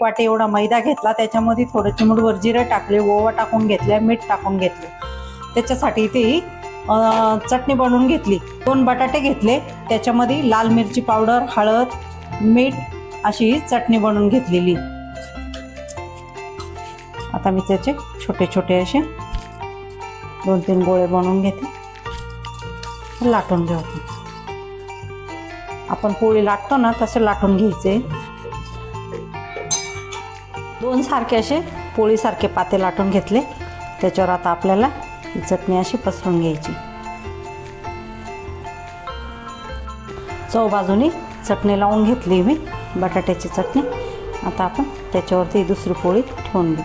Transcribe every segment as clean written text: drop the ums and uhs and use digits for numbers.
वाटी एवढा मैदा घेतला, त्याच्यामध्ये थोडं चिमूटभर जिरे टाकले, ओवा टाकून घेतले, मीठ टाकून घेतले. त्याच्यासाठी ती चटणी बनवून घेतली. 2 बटाटे घेतले, त्याच्यामध्ये लाल मिरची पावडर, हळद, मीठ अशी चटणी बनवून घेतलेली. आता मी त्याचे छोटे छोटे असे 2-3 गोळे बनवून घेते. लाटून घेऊ. आपण पोळी लाटतो ना तसे लाटून घ्यायचे. 2 सारखे असे पोळीसारखे पाते लाटून घेतले. त्याच्यावर आता आपल्याला ही चटणी अशी पसरून घ्यायची. चव बाजूनी चटणी लावून घेतली मी, बटाट्याची चटणी. आता आपण त्याच्यावरती दुसरी पोळी ठेवून घेऊ.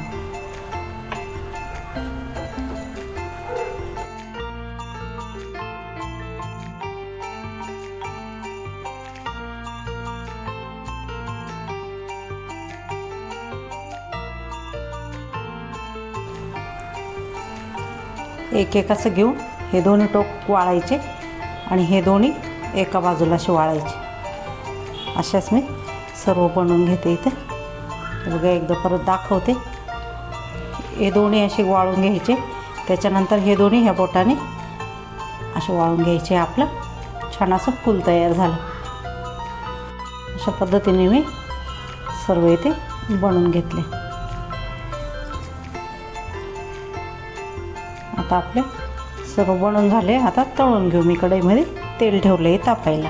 एक एक असं घेऊन हे दोन्ही टोक वाळायचे आणि हे दोन्ही एका बाजूला असे वाळायचे. अशाच मी सर्व बनवून घेते इथे. बघा एकदा परत दाखवते. हे दोन्ही असे वाळून घ्यायचे. त्याच्यानंतर हे दोन्ही ह्या बोटाने असे वाळून घ्यायचे. आपलं छान असं फूल तयार झालं. अशा पद्धतीने मी सर्व इथे बनवून घेतले. आता आपले सर्व बनवून झाले. आता तळून घेऊ. मी कढईमध्ये तेल ठेवले तापायला.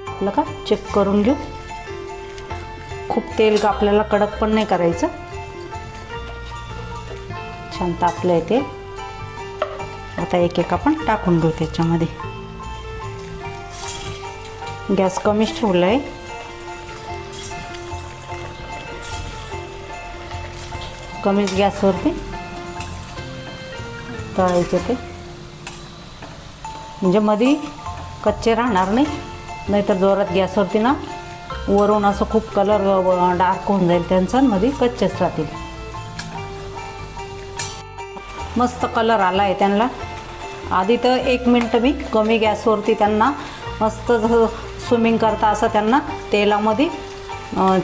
आपलं का चेक करून घेऊ. खूप तेल आपल्याला कडक पण नाही करायचं. छान तापलं आहे तेल. आता एक एक आपण टाकून घेऊ त्याच्यामध्ये. गॅस कमीच ठेवला आहे. कमीच गॅसवरती तळायचे ते, म्हणजे मध्ये कच्चे राहणार नाही. नाहीतर जोरात गॅसवरती ना वरून असं खूप कलर डार्क होऊन जाईल त्यांचा, मध्ये कच्चेच राहतील. मस्त कलर आला आहे त्यांना. आधी तर 1 मिनटं मी कमी गॅसवरती त्यांना मस्त जसं स्विमिंग करता असं त्यांना तेलामध्ये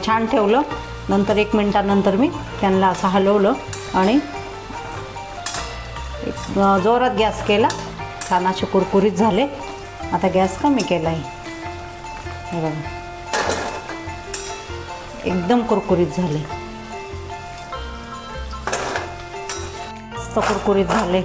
छान ठेवलं. नंतर 1 मिनटानंतर मी त्यांना असं हलवलं आणि जोरात गॅस केला. छान असे कुरकुरीत झाले. आता गॅस कमी केला आहे. हे बघा एकदम कुरकुरीत झाले. मस्त कुरकुरीत झाले.